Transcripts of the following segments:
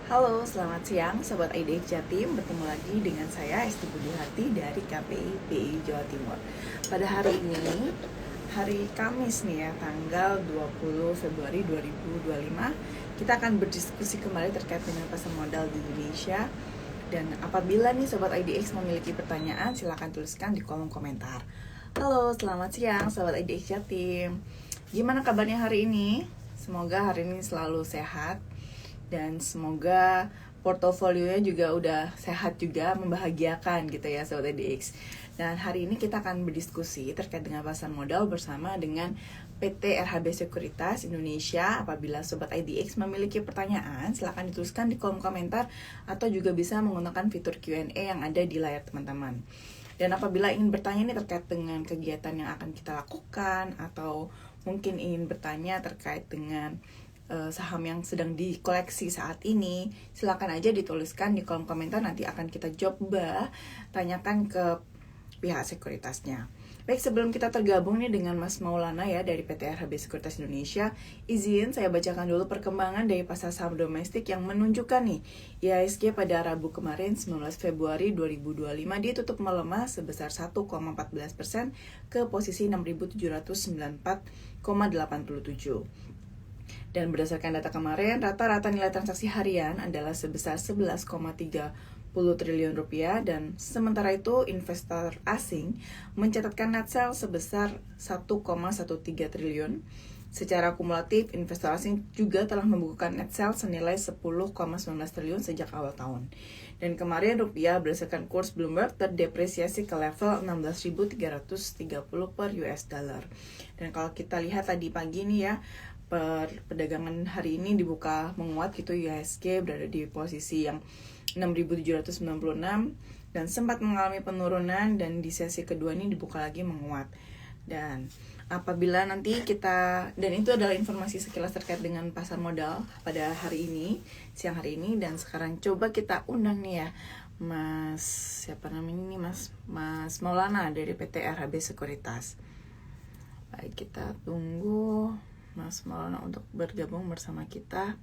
Halo, selamat siang Sobat IDX Jatim. Bertemu lagi dengan saya Esti Budiharti dari KPI BI Jawa Timur. Pada hari ini, hari Kamis nih ya, tanggal 20 Februari 2025, kita akan berdiskusi kembali terkait dengan pasar modal di Indonesia. Dan apabila nih Sobat IDX memiliki pertanyaan, silahkan tuliskan di kolom komentar. Halo, selamat siang Sobat IDX Jatim. Gimana kabarnya hari ini? Semoga hari ini selalu sehat dan semoga portofolionya juga udah sehat juga, membahagiakan gitu ya Sobat IDX. Dan hari ini kita akan berdiskusi terkait dengan pasar modal bersama dengan PT RHB Sekuritas Indonesia. Apabila Sobat IDX memiliki pertanyaan, silahkan dituliskan di kolom komentar atau juga bisa menggunakan fitur Q&A yang ada di layar teman-teman. Dan apabila ingin bertanya nih terkait dengan kegiatan yang akan kita lakukan, atau mungkin ingin bertanya terkait dengan saham yang sedang dikoleksi saat ini, silakan aja dituliskan di kolom komentar, nanti akan kita coba tanyakan ke pihak sekuritasnya. Baik, sebelum kita tergabung nih dengan Mas Maulana ya dari PT RHB Sekuritas Indonesia, izin saya bacakan dulu perkembangan dari pasar saham domestik yang menunjukkan nih IHSG pada Rabu kemarin 19 Februari 2025 dia tutup melemah sebesar 1,14% ke posisi 6.794,87. Dan berdasarkan data kemarin, rata-rata nilai transaksi harian adalah sebesar 11,30 triliun rupiah, dan sementara itu investor asing mencatatkan net sales sebesar 1,13 triliun. Secara kumulatif, investor asing juga telah membukukan net sales senilai 10,19 triliun sejak awal tahun. Dan kemarin rupiah berdasarkan kurs Bloomberg terdepresiasi ke level 16.330 per US dollar. Dan kalau kita lihat tadi pagi nih ya, perdagangan hari ini dibuka menguat gitu, IHSG berada di posisi yang 6.796 dan sempat mengalami penurunan, dan di sesi kedua ini dibuka lagi menguat. Dan apabila nanti kita, dan itu adalah informasi sekilas terkait dengan pasar modal pada hari ini, siang hari ini. Dan sekarang coba kita undang nih ya Mas, siapa namanya nih, Mas Maulana dari PT RHB Sekuritas. Baik, kita tunggu Mas Maulana untuk bergabung bersama kita.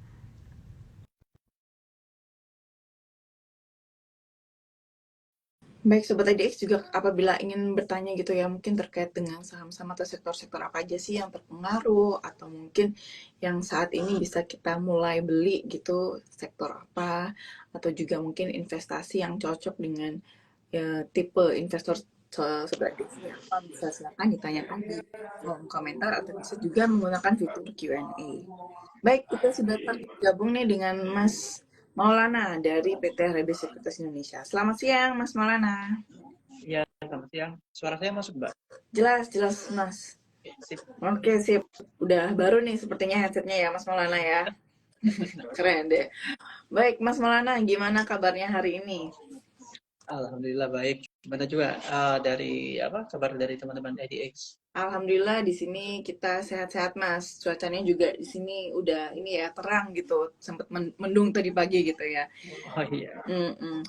Baik, Sobat IDX juga apabila ingin bertanya gitu ya, mungkin terkait dengan saham-saham atau sektor-sektor apa aja sih yang terpengaruh, atau mungkin yang saat ini bisa kita mulai beli gitu, sektor apa, atau juga mungkin investasi yang cocok dengan tipe investor Sobat IDX apa, bisa silakan ditanyakan di kolom komentar atau bisa juga menggunakan fitur Q&A. Baik, kita sudah tergabung nih dengan Mas Maulana dari PT RB Sekuritas Indonesia. Selamat siang, Mas Maulana. Iya, selamat siang. Suara saya masuk, Mbak? Jelas, jelas, Mas. Sip. Oke, sip. Udah baru nih sepertinya headsetnya ya, Mas Maulana ya. Keren deh. Baik, Mas Maulana, gimana kabarnya hari ini? Alhamdulillah baik. Gimana juga dari kabar dari teman-teman IDX? Alhamdulillah di sini kita sehat-sehat, Mas. Cuacanya juga di sini udah ini ya, terang gitu. Sempat mendung tadi pagi gitu ya. Oh iya. Mm-mm.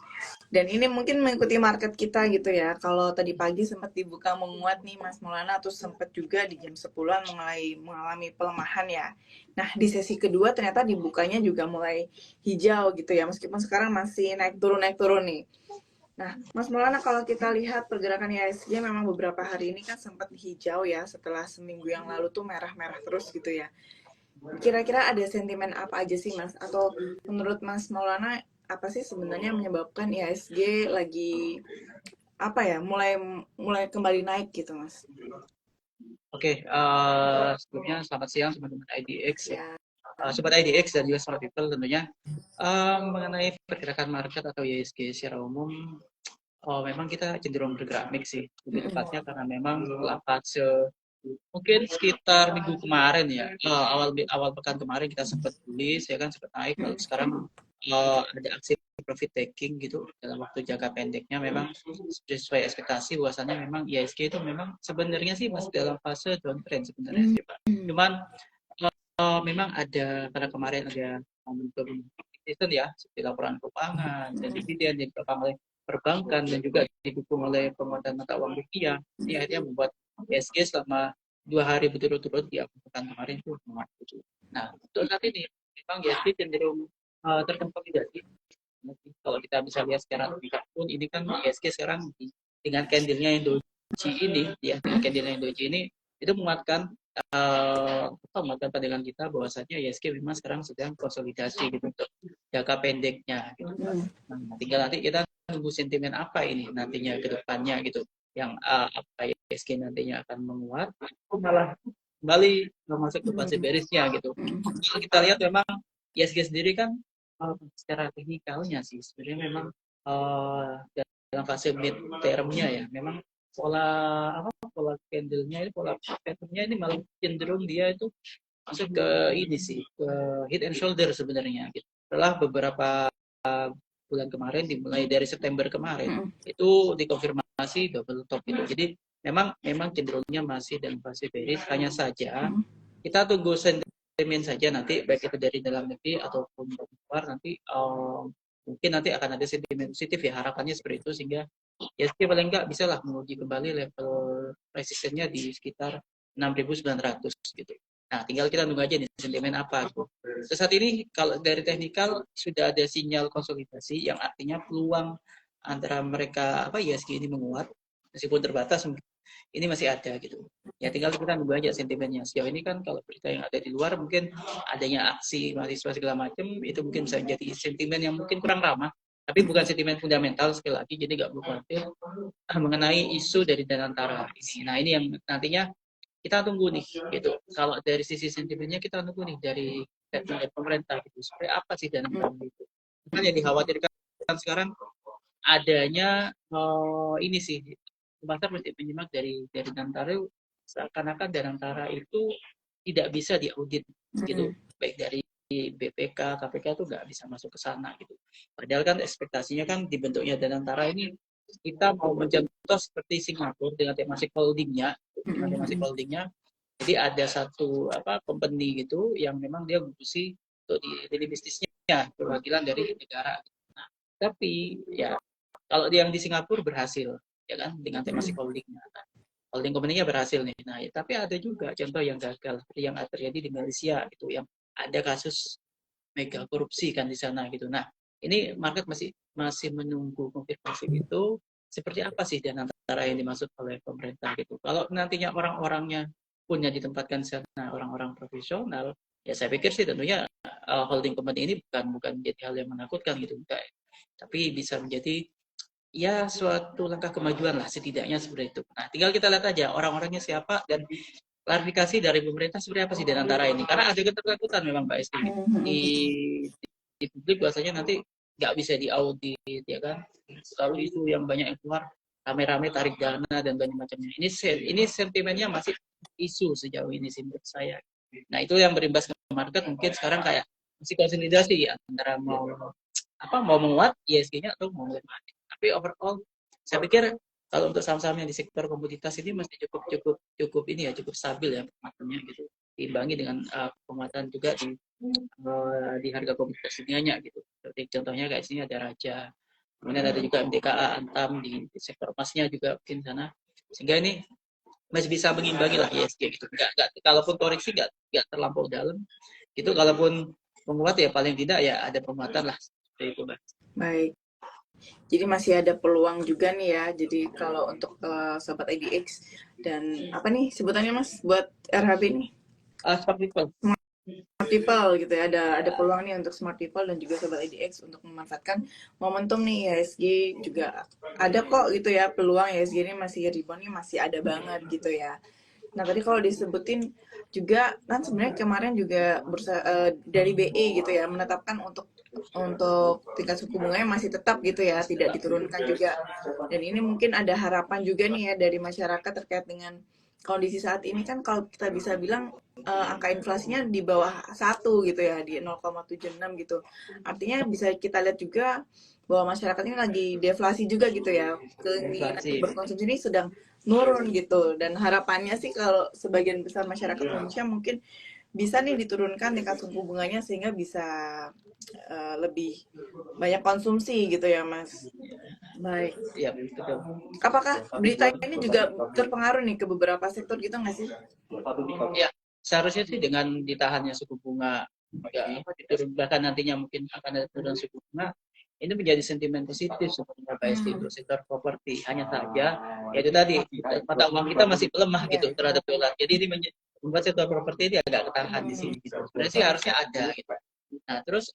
Dan ini mungkin mengikuti market kita gitu ya. Kalau tadi pagi sempat dibuka menguat nih Mas Maulana, terus sempat juga di jam 10-an mulai mengalami pelemahan ya. Nah, di sesi kedua ternyata dibukanya juga mulai hijau gitu ya, meskipun sekarang masih naik turun nih. Nah, Mas Maulana, kalau kita lihat pergerakan IHSG memang beberapa hari ini kan sempat hijau ya, setelah seminggu yang lalu tuh merah-merah terus gitu ya. Kira-kira ada sentimen apa aja sih Mas? Atau menurut Mas Maulana apa sih sebenarnya menyebabkan IHSG lagi apa ya, mulai mulai kembali naik gitu Mas? Oke, sebelumnya selamat siang teman-teman IDX ya. Ya. Sobat IDX dan juga Smart People tentunya. Mengenai pergerakan market atau IHSG secara umum, memang kita cenderung bergerak mix sih. Lebih tepatnya karena memang setelah fase mungkin sekitar minggu kemarin ya, awal pekan kemarin kita sempat beli, saya kan sempat naik, lalu sekarang ada aksi profit taking gitu dalam waktu jangka pendeknya. Memang sesuai ekspektasi bahwasannya memang IHSG itu memang sebenarnya sih masih dalam fase downtrend sebenarnya sih Pak. Cuman memang ada, karena kemarin ada momentum season ya, seperti laporan keuangan dan dividen yang ditopang oleh perbankan dan juga didukung oleh penguatan mata uang rupiah. Ini akhirnya membuat IHSG selama 2 hari berturut-turut di pekan kemarin itu menguat gitu. Nah, untuk saat ini memang IHSG cenderung terkonsolidasi. Kalau kita bisa lihat secara tingkat pun ini kan ISG sekarang dengan candlenya yang doji ini, ya dengan candlenya yang doji ini itu menguatkan menguatkan pandangan kita bahwasanya ISG memang sekarang sedang konsolidasi gitu untuk jangka pendeknya. Gitu. Nah, tinggal nanti kita tunggu sentimen apa ini nantinya ke depannya gitu, yang apa ISG nantinya akan menguat, malah kembali masuk ke fase berisnya gitu. Kalau kita lihat memang ISG sendiri kan secara teknikalnya sih sebenarnya memang dalam fase mid termnya ya memang pola candlenya ini pola patternnya ini malah cenderung dia itu masuk ke ini sih ke head and shoulder sebenarnya gitu. Setelah beberapa bulan kemarin dimulai dari September kemarin itu dikonfirmasi double top gitu. Jadi memang cenderungnya masih dalam fase bearish, hanya saja kita tunggu sentimen saja nanti baik itu dari dalam negeri ataupun dari luar nanti mungkin nanti akan ada sentimen positif ya, harapannya seperti itu sehingga ya paling enggak bisa lah menguji kembali level resistennya di sekitar 6.900 gitu. Nah, tinggal kita tunggu aja nih sentimen apa. Saat ini kalau dari teknikal sudah ada sinyal konsolidasi yang artinya peluang antara mereka ISG ini menguat meskipun terbatas ini masih ada gitu. Ya tinggal kita nunggu aja sentimennya. Sejauh ini kan kalau berita yang ada di luar mungkin adanya aksi mahasiswa segala macam itu mungkin bisa jadi sentimen yang mungkin kurang ramah. Tapi bukan sentimen fundamental sekali lagi, jadi nggak perlu khawatir mengenai isu dari Danantara ini. Nah ini yang nantinya kita tunggu nih, gitu. Kalau dari sisi sentimennya kita tunggu nih dari pemerintah gitu. Supaya apa sih Danantara itu? Kan yang dikhawatirkan sekarang adanya ini sih pasar mesti menyimak dari Danantara seakan-akan Danantara itu tidak bisa diaudit gitu, baik dari BPK, KPK itu nggak bisa masuk ke sana gitu. Padahal kan ekspektasinya kan dibentuknya Danantara ini kita mau mencontoh seperti Singapura dengan temasik holdingnya, Jadi ada satu company gitu yang memang dia ngurusi untuk di bisnisnya perwakilan dari negara. Nah, tapi ya kalau yang di Singapura berhasil ya kan dengan temasik holdingnya. Nah, holding company-nya berhasil nih. Nah, ya, tapi ada juga contoh yang gagal seperti yang terjadi di Malaysia gitu yang ada kasus mega korupsi kan di sana gitu. Nah, ini market masih menunggu konfirmasi itu seperti apa sih dan antara yang dimaksud oleh pemerintah gitu. Kalau nantinya orang-orangnya punya ditempatkan sana orang-orang profesional, ya saya pikir sih tentunya holding company ini bukan menjadi hal yang menakutkan gitu enggak. Tapi bisa menjadi ya suatu langkah kemajuan lah setidaknya seperti itu. Nah, tinggal kita lihat aja orang-orangnya siapa dan klarifikasi dari pemerintah seperti apa sih dan antara ini. Karena ada ketakutan memang Mbak Esti di publik bahwasanya nanti nggak bisa diaudit ya kan. Lalu itu yang banyak yang keluar rame-rame tarik dana dan banyak macamnya. Ini sentimennya masih isu sejauh ini sih menurut saya. Nah, itu yang berimbas ke market mungkin sekarang kayak masih konsolidasi ya antara mau menguat ISG-nya atau mau melemah. Tapi overall saya pikir kalau untuk saham-saham yang di sektor komoditas ini masih cukup ini ya cukup stabil ya performanya gitu. Diimbangi dengan penguatan juga di harga komoditas dunianya gitu. Seperti contohnya kayak sini ada Raja, kemudian ada juga MDKA, Antam di sektor emasnya juga mungkin sana. Sehingga ini masih bisa mengimbangi lah ISG gitu. Kalaupun koreksi nggak terlampau dalam gitu. Kalaupun menguat ya paling tidak ya ada penguatan lah. Baik. Jadi masih ada peluang juga nih ya. Jadi kalau untuk sobat IDX dan apa nih sebutannya Mas buat RHB nih? Smart people. Smart people gitu ya. Ada peluang nih untuk smart people dan juga sobat IDX untuk memanfaatkan momentum nih ISG juga ada kok gitu ya peluang ISG ini masih reboundnya masih ada banget gitu ya. Nah tadi kalau disebutin juga kan sebenarnya kemarin juga dari BI gitu ya menetapkan untuk tingkat suku bunganya masih tetap gitu ya tidak diturunkan juga dan ini mungkin ada harapan juga nih ya dari masyarakat terkait dengan kondisi saat ini kan kalau kita bisa bilang angka inflasinya di bawah 1 gitu ya di 0,76 gitu artinya bisa kita lihat juga bahwa masyarakat ini lagi deflasi juga gitu ya keinginan berkonsumsi ini sedang nurun gitu dan harapannya sih kalau sebagian besar masyarakat Indonesia mungkin bisa nih diturunkan tingkat suku bunganya sehingga bisa lebih banyak konsumsi gitu ya Mas. Baik. Ya, betul. Apakah berita ini juga terpengaruh nih ke beberapa sektor gitu nggak sih? Ya, seharusnya sih dengan ditahannya suku bunga juga diturun, bahkan nantinya mungkin akan ada penurunan suku bunga, ini menjadi sentimen positif sebenarnya Pak Esti untuk sektor properti. Hanya saja, ya itu tadi mata uang kita masih melemah gitu terhadap dolar. Jadi ini membuat sektor properti ini agak ketahan di sini. Gitu. Sebenarnya sih harusnya ada. Gitu. Nah terus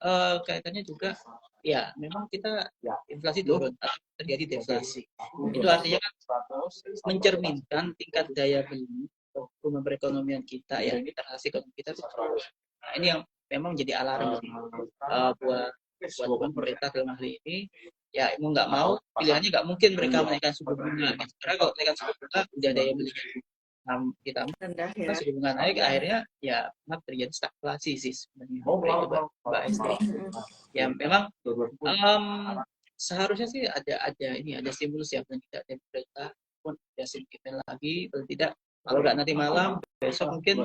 kaitannya juga, ya memang kita inflasi turun, terjadi deflasi. Itu artinya kan mencerminkan tingkat daya beli pertumbuhan perekonomian kita ya, transaksi ekonomi kita itu terus. Nah ini yang memang jadi alarm buat pemerintah dalam hal ini. Ya mau nggak mau pilihannya nggak mungkin mereka menaikkan suku bunga gitu. Karena kalau menaikkan suku bunga udah daya belinya ditambah rendah ya. suku bunga naik, akhirnya ya terjadi stagflasi sih sebenarnya. Itu Mbak Esti. Ya memang seharusnya sih ada stimulus ya, dan tidak ada pemerintah pun ada signifikan lagi, atau tidak kalau nggak nanti malam besok mungkin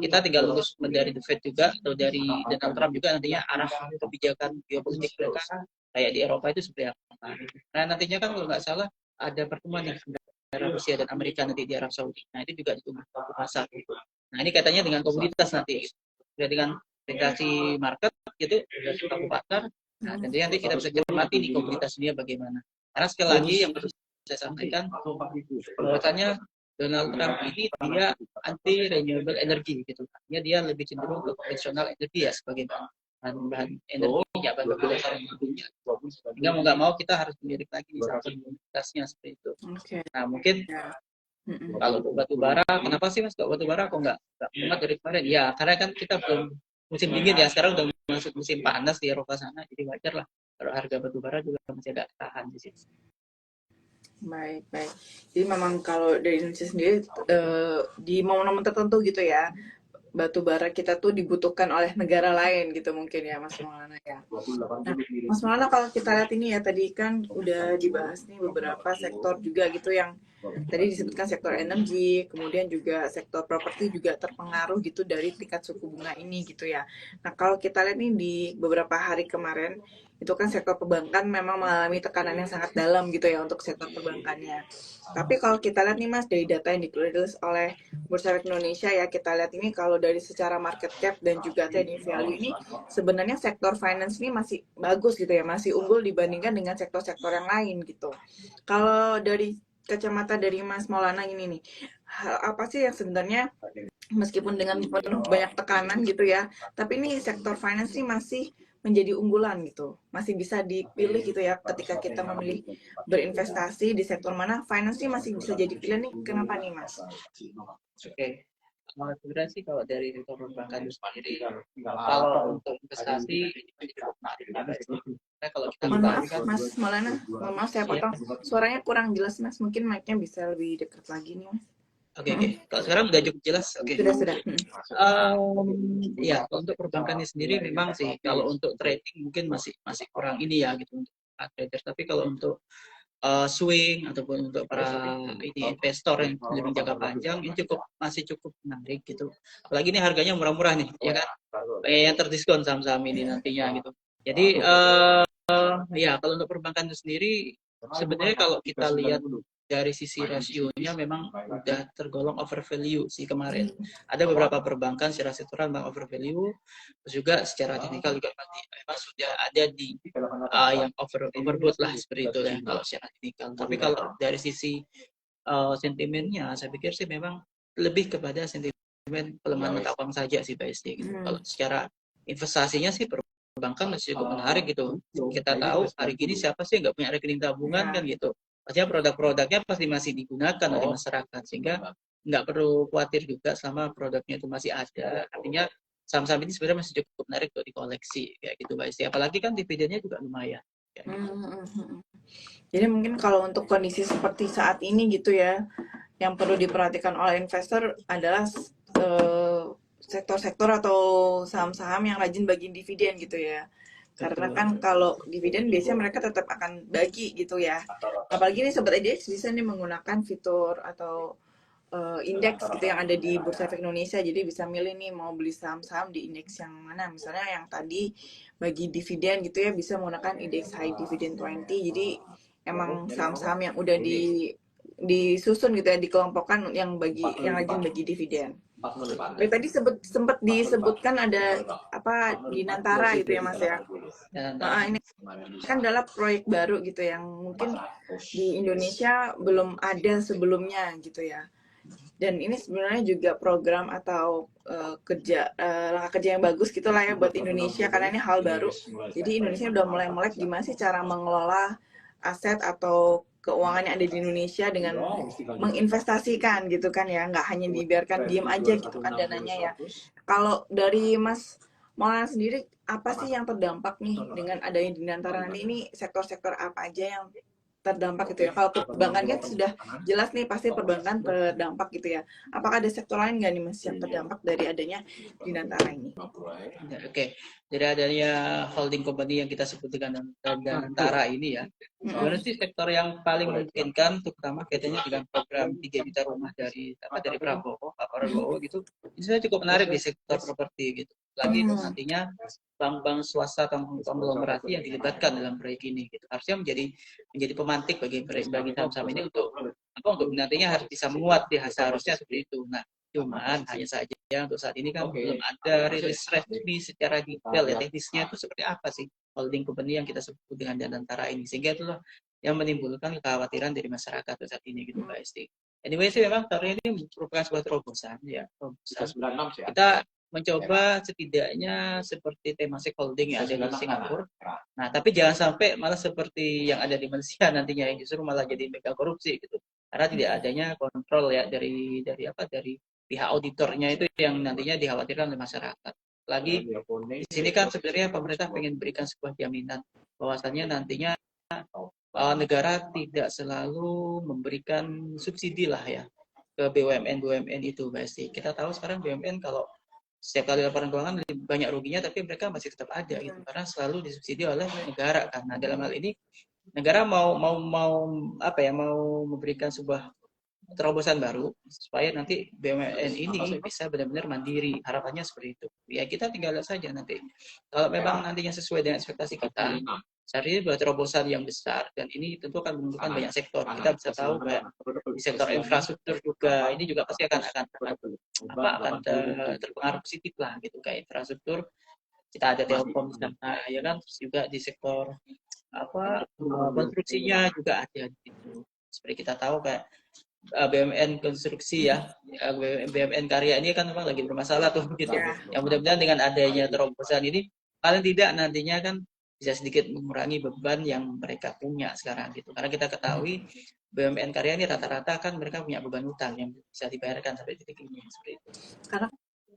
kita tinggal lulus dari The Fed juga atau dari Donald Trump juga nantinya arah kebijakan geopolitik mereka kayak di Eropa itu seperti apa. Nah nantinya kan kalau nggak salah ada pertemuan nih antara Rusia dan Amerika nanti di Arab Saudi. Nah itu juga ditunggu pasar. Nah ini katanya dengan komoditas nanti, dengan integrasi market gitu, integrasi pelaku pasar. Nah tentunya nanti kita bisa cermati di komoditas dunia bagaimana. Karena sekali lagi yang perlu saya sampaikan bahwasanya Donald Trump ini dia anti renewable energy gitu. Artinya dia lebih cenderung ke konvensional energi ya sebagai bahan energinya, bahan baku dasar energinya. Sehingga mau nggak mau kita harus melirik lagi misalnya komoditasnya seperti itu. Nah mungkin kalau batu bara, kenapa sih mas kok batu bara kok nggak muat dari kemarin? Ya karena kan kita belum musim dingin ya, sekarang udah masuk musim panas di Eropa sana, jadi wajar lah kalau harga batu bara juga masih agak tahan di sini. Baik, baik. Jadi memang kalau dari Indonesia sendiri di momen-momen tertentu gitu ya, batu bara kita tuh dibutuhkan oleh negara lain gitu mungkin ya Mas Maulana ya. Nah, Mas Maulana kalau kita lihat ini ya tadi kan udah dibahas nih beberapa sektor juga gitu yang tadi disebutkan sektor energi, kemudian juga sektor properti juga terpengaruh gitu dari tingkat suku bunga ini gitu ya. Nah, kalau kita lihat nih di beberapa hari kemarin itu kan sektor perbankan memang mengalami tekanan yang sangat dalam gitu ya untuk sektor perbankannya. Tapi kalau kita lihat nih Mas dari data yang dirilis oleh Bursa Efek Indonesia ya, kita lihat ini kalau dari secara market cap dan juga trading value ini sebenarnya sektor finance ini masih bagus gitu ya, masih unggul dibandingkan dengan sektor-sektor yang lain gitu. Kalau dari kacamata dari Mas Maulana ini nih, apa sih yang sebenarnya meskipun dengan penuh banyak tekanan gitu ya, tapi ini sektor finance ini masih menjadi unggulan gitu, masih bisa dipilih gitu ya ketika kita memilih berinvestasi di sektor mana, finance ini masih bisa jadi pilihan nih, kenapa nih Mas? Oke. Sebenarnya sih kalau dari sektor perbankan itu sendiri, kalau untuk investasi ini cukup menarik. Nah, kalau kita Maaf kan, Mas Maulana, maaf saya potong, suaranya kurang jelas Mas, mungkin mic-nya bisa lebih dekat lagi nih Mas. Oke. Kalau sekarang udah cukup jelas, oke. Sudah. Ya, untuk perbankannya sendiri memang sih kalau untuk trading mungkin masih kurang ini ya gitu untuk trader. Tapi kalau untuk swing ataupun untuk para investor yang lebih jangka panjang ini masih cukup menarik gitu. Apalagi ini harganya murah-murah nih, ya kan? Yang terdiskon saham-saham ini nantinya gitu. Jadi ya kalau untuk perbankan itu sendiri sebenarnya kalau kita lihat dari sisi rasionya memang udah tergolong overvalue sih kemarin. Ada beberapa perbankan secara sektoral memang overvalue, terus juga secara teknikal juga memang sudah ada di yang overbought lah seperti itu ya kalau secara teknikal. Tapi kalau dari sisi sentimennya, saya pikir sih memang lebih kepada sentimen pelemahan mata uang saja sih Pak SD. Gitu. Kalau secara investasinya sih perbankan masih cukup menarik gitu. Kita tahu hari ini siapa sih nggak punya rekening tabungan kan gitu. Pastinya produk-produknya pasti masih digunakan oleh masyarakat sehingga nggak perlu khawatir juga sama produknya itu masih ada. Artinya saham-saham ini sebenarnya masih cukup menarik untuk dikoleksi kayak gitu Mbak Isti. Apalagi kan dividennya juga lumayan. Gitu. Jadi mungkin kalau untuk kondisi seperti saat ini gitu ya, yang perlu diperhatikan oleh investor adalah sektor-sektor atau saham-saham yang rajin bagi dividen gitu ya. Karena kan kalau dividen biasanya mereka tetap akan bagi gitu ya. Apalagi nih Sobat IDX bisa nih menggunakan fitur atau indeks gitu yang ada di Bursa Efek Indonesia. Jadi bisa milih nih mau beli saham-saham di indeks yang mana. Misalnya yang tadi bagi dividen gitu ya bisa menggunakan indeks High Dividend 20. Jadi emang saham-saham yang udah disusun gitu ya, dikelompokkan yang rajin bagi dividen. Tadi sempat disebutkan ada apa di Nantara gitu ya Mas ya. Dan Ini kan adalah proyek baru gitu yang mungkin di Indonesia belum ada sebelumnya gitu ya. Dan ini sebenarnya juga program atau langkah kerja yang bagus gitulah ya buat Indonesia karena ini hal baru. Jadi Indonesia udah mulai melek gimana sih cara mengelola aset atau keuangan yang ada di Indonesia dengan menginvestasikan gitu kan ya, nggak hanya dibiarkan diem aja gitu kan dananya ya. Kalau dari Mas Maulana sendiri apa sih yang terdampak nih dengan adanya di antara nanti ini sektor-sektor apa aja yang terdampak gitu ya? Kalau perbankan kan sudah jelas nih pasti perbankan terdampak gitu ya. Apakah ada sektor lain nggak nih Mas yang terdampak dari adanya di Nantara ini? Oke, dari adanya holding company yang kita sebut dengan Danantara ini ya, sebenarnya sih sektor yang paling memungkinkan, terutama kaitannya dengan program 3 juta rumah dari Prabowo, Pak Prabowo gitu, itu saya cukup menarik di sektor properti gitu. Lagi nantinya bank-bank swasta atau konglomerasi yang dilibatkan dalam proyek ini gitu. Harusnya menjadi pemantik bagi saham-saham ini untuk nantinya harus bisa menguat di seharusnya seperti itu. Nah, cuman hanya saja untuk saat ini kan belum ada rilis resmi secara detail ya teknisnya itu seperti apa sih holding company yang kita sebut dengan Danantara ini, sehingga itulah yang menimbulkan kekhawatiran dari masyarakat saat ini gitu Mbak Esti. Anyway sih memang tahun ini merupakan sebuah terobosan ya. Kita mencoba setidaknya seperti Temasek Holding yang ada di Singapura. Nah, tapi jangan sampai malah seperti yang ada di Malaysia nantinya yang justru malah jadi mega korupsi gitu. Karena tidak adanya kontrol ya dari pihak auditornya itu yang nantinya dikhawatirkan oleh masyarakat. Lagi di sini kan sebenarnya pemerintah ingin berikan sebuah jaminan bahwasannya nantinya negara tidak selalu memberikan subsidi lah ya ke BUMN itu pasti. Kita tahu sekarang BUMN kalau setiap kali laporan keuangan lebih banyak ruginya, tapi mereka masih tetap ada gitu karena selalu disubsidi oleh negara. Karena dalam hal ini negara mau memberikan sebuah terobosan baru supaya nanti BUMN ini bisa benar-benar mandiri. Harapannya seperti itu. Ya kita tinggal lihat saja nanti. Kalau memang nantinya sesuai dengan ekspektasi kita, cari buat terobosan yang besar dan ini tentu akan menguntungkan banyak sektor. Kita bisa tahu kayak di sektor infrastruktur juga ini juga pasti akan terpengaruh positif lah gitu kayak infrastruktur. Kita ada Telkom di sana ya kan, terus juga di sektor konstruksinya juga ada gitu. Seperti kita tahu kayak BUMN konstruksi ya, BUMN karya ini kan memang lagi bermasalah tuh gitu. Yang mudah-mudahan dengan adanya terobosan ini paling tidak nantinya kan bisa sedikit mengurangi beban yang mereka punya sekarang gitu. Karena kita ketahui BUMN karya ini rata-rata kan mereka punya beban utang yang bisa dibayarkan sampai titik ini seperti itu. Karena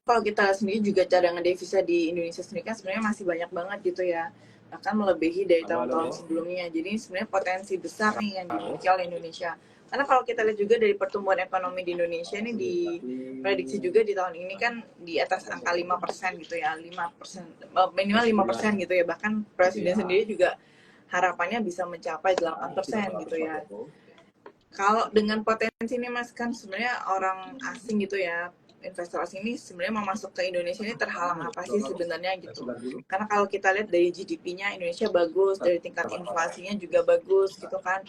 kalau kita sendiri juga cadangan devisa di Indonesia sendiri kan sebenarnya masih banyak banget gitu ya, bahkan melebihi dari tahun-tahun sebelumnya. Jadi sebenarnya potensi besar nih yang dimiliki oleh Indonesia. Karena kalau kita lihat juga dari pertumbuhan ekonomi di Indonesia ini diprediksi juga di tahun ini kan di atas angka 5% gitu ya, 5%, minimal 5% gitu ya. Bahkan Presiden sendiri juga harapannya bisa mencapai 8% gitu ya. Kalau dengan potensi ini Mas kan sebenarnya orang asing gitu ya, investor asing ini sebenarnya mau masuk ke Indonesia ini terhalang apa sih sebenarnya gitu. Karena kalau kita lihat dari GDP-nya Indonesia bagus, dari tingkat inflasinya juga bagus gitu kan.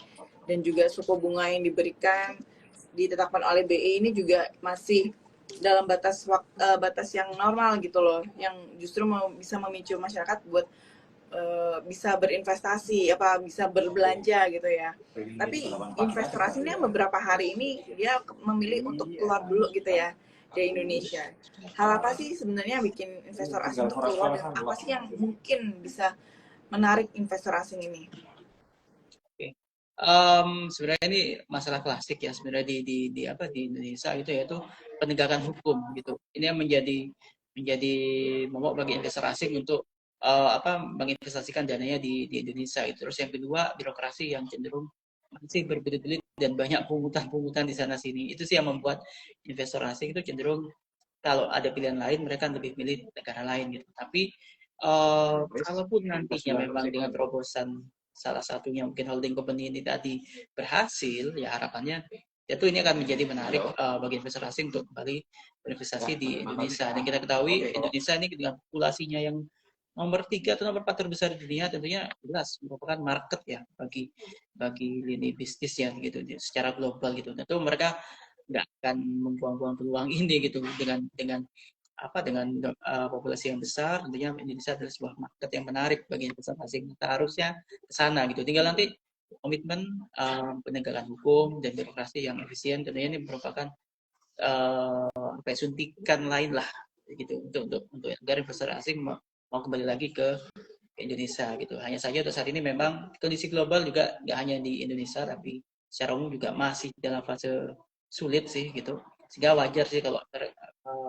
Dan juga suku bunga yang diberikan ditetapkan oleh BI ini juga masih dalam batas yang normal gitu loh, yang justru bisa memicu masyarakat buat bisa berinvestasi, bisa berbelanja gitu ya. Tapi investor asingnya beberapa hari ini dia memilih untuk keluar dulu gitu ya dari Indonesia. Hal apa sih sebenarnya bikin investor asing untuk keluar dan apa sih yang mungkin bisa menarik investor asing ini? Sebenarnya ini masalah klasik ya sebenarnya di Indonesia gitu, yaitu penegakan hukum gitu. Ini yang menjadi momok bagi investor asing untuk menginvestasikan dananya di Indonesia gitu. Terus yang kedua, birokrasi yang cenderung masih berbelit-belit dan banyak pungutan-pungutan di sana sini. Itu sih yang membuat investor asing itu cenderung kalau ada pilihan lain mereka lebih milih negara lain gitu. Tapi kalaupun nantinya memang dengan terobosan salah satunya mungkin holding company ini tadi berhasil, ya harapannya itu ini akan menjadi menarik bagi investor asing untuk kembali berinvestasi di Indonesia. Dan kita ketahui Indonesia ini dengan populasinya yang nomor 3 atau nomor 4 terbesar di dunia, tentunya jelas merupakan market ya bagi lini bisnis yang gitu secara global gitu. Tentu mereka nggak akan membuang-buang peluang ini gitu dengan populasi yang besar. Tentunya Indonesia adalah sebuah market yang menarik bagi investor asing. Kita harusnya ke sana gitu. Tinggal nanti komitmen penegakan hukum dan birokrasi yang efisien. Tentunya ini merupakan suntikan lain lah gitu untuk agar investor asing mau kembali lagi ke Indonesia gitu. Hanya saja untuk saat ini memang kondisi global juga nggak hanya di Indonesia tapi secara umum juga masih dalam fase sulit sih gitu. Sehingga wajar sih kalau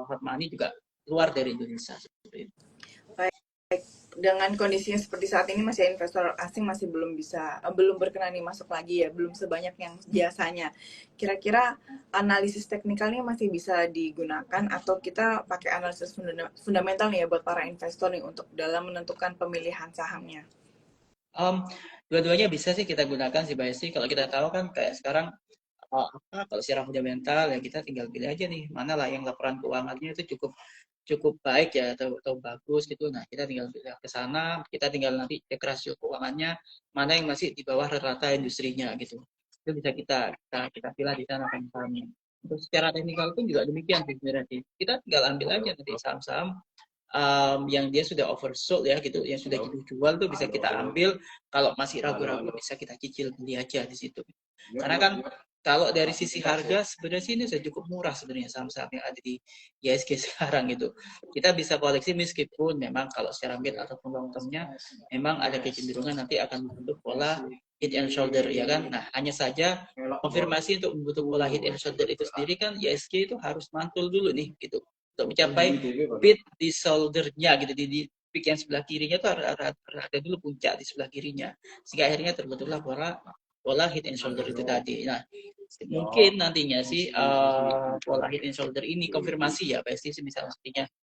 hot money juga keluar dari Indonesia seperti itu. Baik, dengan kondisinya seperti saat ini masih investor asing masih belum berkenan masuk lagi ya, belum sebanyak yang biasanya. Kira-kira analisis teknikalnya masih bisa digunakan atau kita pakai analisis fundamental nih ya buat para investor nih untuk dalam menentukan pemilihan sahamnya? Dua-duanya bisa sih kita gunakan sih Mbak Esti. Kalau kita tahu kan kayak sekarang kalau secara fundamental ya kita tinggal pilih aja nih mana lah yang laporan keuangannya itu cukup cukup baik ya atau bagus gitu. Nah kita tinggal pilih ke sana, kita tinggal nanti cek rasio keuangannya mana yang masih di bawah rata-rata industrinya gitu. Itu bisa kita pilih di sana sahamnya. Untuk secara teknikal pun juga demikian sebenarnya. Kita tinggal ambil aja nanti saham-saham yang dia sudah oversold ya gitu, yang sudah dijual tuh bisa kita ambil. Kalau masih ragu-ragu bisa kita cicil beli aja di situ. Karena kan kalau dari sisi harga sebenarnya ini sudah cukup murah sebenarnya saham-saham yang ada di ISG sekarang gitu. Kita bisa koleksi meskipun memang kalau secara mid ataupun long termnya memang ada kecenderungan nanti akan membentuk pola head and shoulder ya kan. Nah hanya saja konfirmasi untuk membentuk pola head and shoulder itu sendiri kan ISG itu harus mantul dulu nih gitu untuk mencapai pit di shoulder-nya gitu di peak yang sebelah kirinya tuh ada dulu puncak di sebelah kirinya sehingga akhirnya terbentuklah pola head and shoulder itu tadi. Nah mungkin nantinya sih pola head and shoulder ini konfirmasi ya pasti misalnya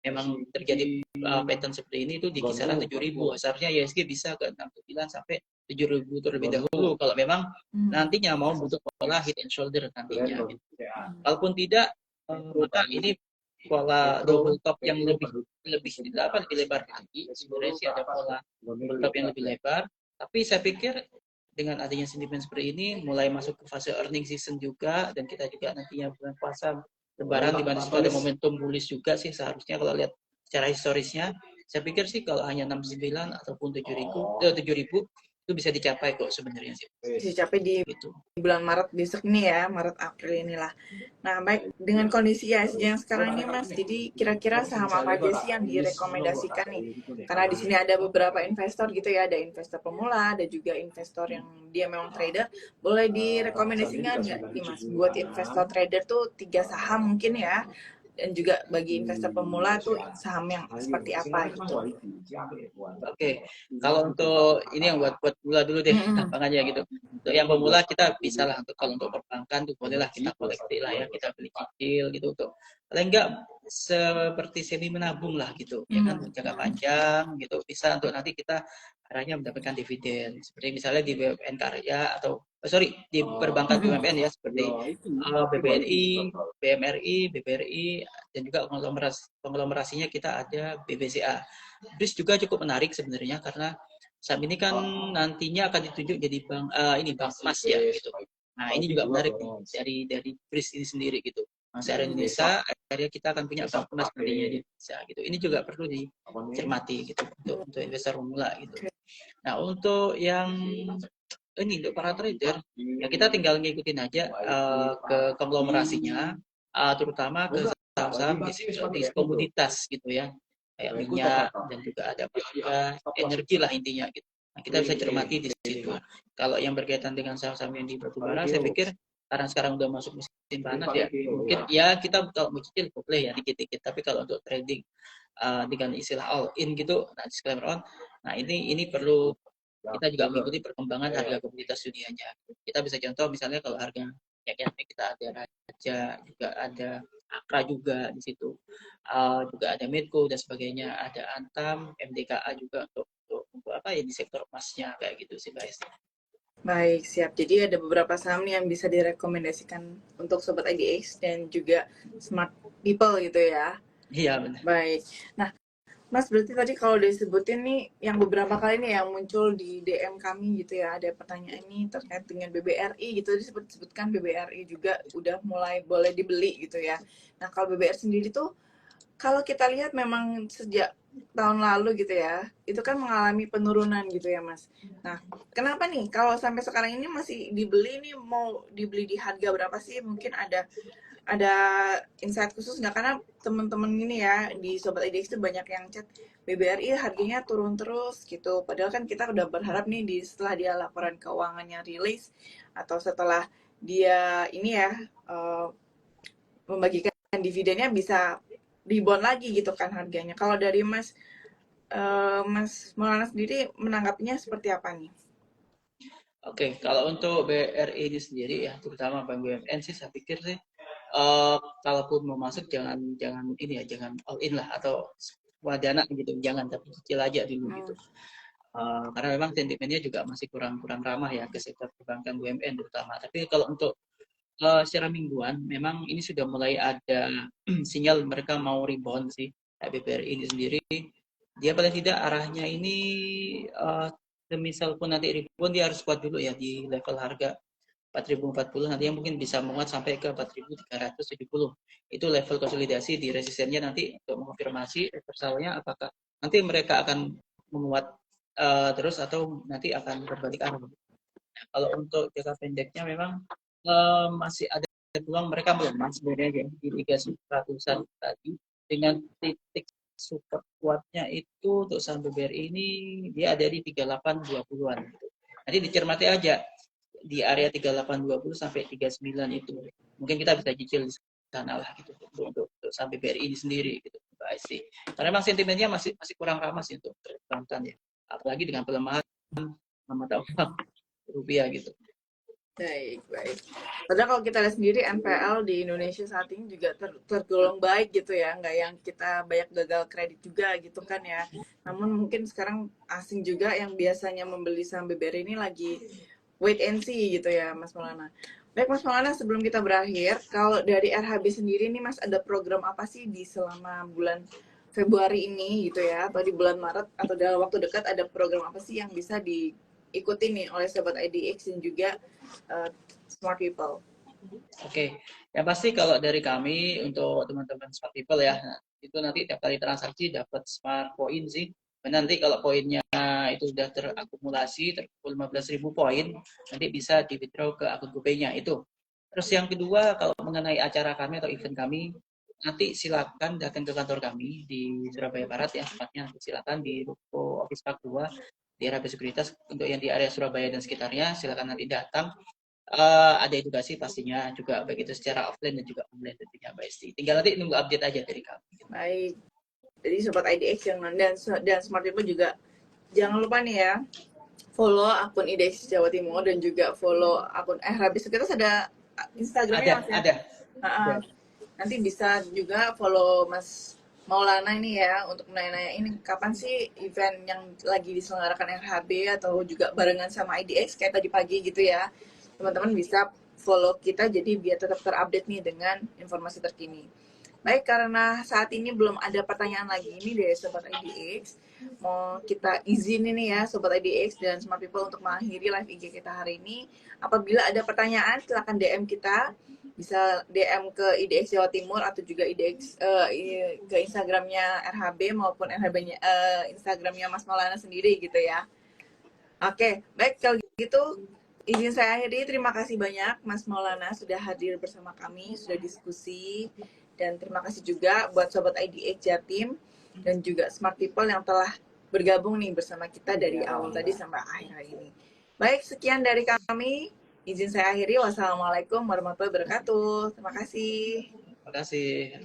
memang terjadi pattern seperti ini itu di kisaran 7.000 seharusnya ISG bisa ke 69 sampai 7.000 terlebih dahulu kalau memang nantinya mau bentuk pola head and shoulder nantinya gitu. Kalaupun tidak maka ini pola double top yang lebih lebar lagi. Sebenarnya sih ada pola double top yang lebih lebar, tapi saya pikir dengan adanya sentimen seperti ini mulai masuk ke fase earning season juga dan kita juga nantinya bulan puasa lebaran di mana ada momentum bullish juga sih seharusnya kalau lihat secara historisnya saya pikir sih kalau hanya 69 ataupun 7.000 itu bisa dicapai kok sebenarnya sih. Bisa dicapai di gitu. Bulan Maret besok nih ya, Maret April inilah. Nah, baik dengan kondisi ISG yang sekarang ini Mas, jadi kira-kira saham apa aja sih yang direkomendasikan nih? Karena di sini ada beberapa investor gitu ya, ada investor pemula, ada juga investor yang dia memang trader. Boleh direkomendasikan nggak nih Mas? Buat investor trader tuh 3 saham mungkin ya. Dan juga bagi investor pemula tuh saham yang seperti apa gitu. Oke, kalau untuk ini yang buat pemula dulu deh, gampang aja gitu. Untuk yang pemula kita bisa lah kalau untuk perbankan tuh bolehlah kita koleksi lah ya, kita beli cicil gitu untuk paling enggak seperti semi menabung lah gitu, ya kan jangka panjang gitu bisa untuk nanti kita arahnya mendapatkan dividen seperti misalnya di BUMN Karya atau di perbankan BUMN ya seperti BBNI, BMRI, BBRI dan juga konglomerasinya kita ada BBCA. BRIS juga cukup menarik sebenarnya karena saham ini kan nantinya akan ditunjuk jadi bank emas ya gitu. Nah ini juga menarik nih dari BRIS ini sendiri gitu. Masih ada Indonesia, akhirnya kita akan punya bank emas nantinya di Indonesia gitu. Ini juga perlu dicermati gitu untuk investor pemula gitu. Nah untuk yang ini untuk para trader ya kita tinggal ngikutin aja ke konglomerasinya terutama ke saham-saham di komoditas gitu ya kayak minyak dan juga ada energi lah intinya gitu. Nah, kita bisa cermati di situ. Kalau yang berkaitan dengan saham-saham yang di batubara saya pikir karena sekarang udah masuk musim panas ya mungkin ya kita kalau mau cicil boleh ya dikit-dikit tapi kalau untuk trading dengan istilah all in gitu nah disclaimer on nah ini perlu kita juga mengikuti perkembangan harga komoditas dunianya. Kita bisa contoh misalnya kalau harga minyak kita ada Raja, juga ada Akra juga di situ, juga ada Medco dan sebagainya, ada Antam, MDKA juga untuk apa ya di sektor emasnya kayak gitu sih Mbak Esti. Baik, siap. Jadi ada beberapa saham yang bisa direkomendasikan untuk Sobat IDX dan juga Smart People gitu ya. Iya benar. Baik. Nah, Mas, berarti tadi kalau disebutin nih, yang beberapa kali nih yang muncul di DM kami gitu ya, ada pertanyaan ini terkait dengan BBRI gitu, disebutkan BBRI juga udah mulai boleh dibeli gitu ya. Nah, kalau BBR sendiri tuh, kalau kita lihat memang sejak tahun lalu gitu ya, itu kan mengalami penurunan gitu ya, Mas. Nah, kenapa nih kalau sampai sekarang ini masih dibeli nih, mau dibeli di harga berapa sih? Mungkin ada insight khusus nggak, karena teman-teman ini ya di Sobat IDX itu banyak yang chat BBRI harganya turun terus gitu, padahal kan kita udah berharap nih setelah dia laporan keuangannya rilis atau setelah dia ini ya eh, membagikan dividennya bisa rebound lagi gitu kan harganya. Kalau dari Mas Maulana sendiri menanggapinya seperti apa nih? Oke, kalau untuk BRI ini sendiri ya, terutama Bank BUMN sih, saya pikir sih, kalaupun mau masuk jangan jangan ini ya, jangan all in lah atau semua dana gitu, jangan, tapi kecil aja dulu gitu. Hmm. Karena memang sentimennya juga masih kurang kurang ramah ya ke sektor perbankan BUMN terutama. Tapi kalau untuk secara mingguan, memang ini sudah mulai ada sinyal mereka mau rebound sih. BBRI ini sendiri, dia paling tidak arahnya ini semisal pun nanti rebound, dia harus kuat dulu ya di level harga 4.040, nanti yang mungkin bisa menguat sampai ke 4.370. Itu level konsolidasi di resistennya nanti untuk mengonfirmasi reversalnya apakah nanti mereka akan menguat terus atau nanti akan berbalik arah. Kalau untuk jangka pendeknya memang masih ada peluang mereka melemah sebenarnya di 300-an tadi, dengan titik support kuatnya itu untuk saham BBRI ini dia ada di 3820-an. Nanti dicermati aja di area 3820 sampai 39 itu. Mungkin kita bisa cicil di sana lah gitu untuk saham BBRI ini sendiri gitu. Sih. Karena memang sentimennya masih masih kurang ramah sih untuk perbankan ya. Apalagi dengan pelemahan mata uang rupiah gitu. Baik, baik. Padahal kalau kita lihat sendiri NPL di Indonesia saat ini juga tergolong baik gitu ya, nggak yang kita banyak gagal kredit juga gitu kan ya. Namun mungkin sekarang asing juga yang biasanya membeli saham BBRI ini lagi wait and see gitu ya, Mas Maulana. Baik, Mas Maulana, sebelum kita berakhir, kalau dari RHB sendiri nih Mas, ada program apa sih di selama bulan Februari ini gitu ya, atau di bulan Maret atau dalam waktu dekat ada program apa sih yang bisa diikuti nih oleh Sobat IDX dan juga uh, Smart People? Oke, yang pasti kalau dari kami untuk teman-teman smart people ya, itu nanti tiap kali transaksi dapat smart point sih. Dan nanti kalau poinnya itu sudah terakumulasi, terkumpul 15.000 poin, nanti bisa di withdraw ke akun GoPay-nya itu. Terus yang kedua, kalau mengenai acara kami atau event kami, nanti silakan datang ke kantor kami di Surabaya Barat ya, tempatnya silakan di Ruko Office Park 2 di RHB Sekuritas. Untuk yang di area Surabaya dan sekitarnya, silakan nanti datang. Ada edukasi pastinya juga, baik itu secara offline dan juga online tentunya Mbak Esti. Tinggal nanti nunggu update aja dari kami. Baik, jadi Sobat IDX yang dan Smart People juga jangan lupa nih ya, follow akun IDX Jawa Timur dan juga follow akun habis kita ada Ada, Instagramnya Mas ya. ada. Nah, nanti bisa juga follow Mas Maulana ini ya untuk nanya-nanya ini kapan sih event yang lagi diselenggarakan RHB atau juga barengan sama IDX kayak tadi pagi gitu ya. Teman-teman bisa follow kita jadi biar tetap terupdate nih dengan informasi terkini. Baik, karena saat ini belum ada pertanyaan lagi ini dari Sobat IDX, mau kita izin ini ya Sobat IDX dan Smart People untuk mengakhiri live IG kita hari ini. Apabila ada pertanyaan silahkan DM kita, bisa DM ke IDX Jawa Timur atau juga IDX ke Instagramnya RHB maupun RHB-nya Instagramnya Mas Maulana sendiri gitu ya. Oke, baik kalau gitu izin saya akhiri. Terima kasih banyak Mas Maulana sudah hadir bersama kami, sudah diskusi. Dan terima kasih juga buat Sobat IDX Jatim dan juga Smart People yang telah bergabung nih bersama kita dari awal tadi sampai akhir hari ini. Baik, sekian dari kami. Izin saya akhiri. Wassalamualaikum warahmatullahi wabarakatuh. Terima kasih. Terima kasih.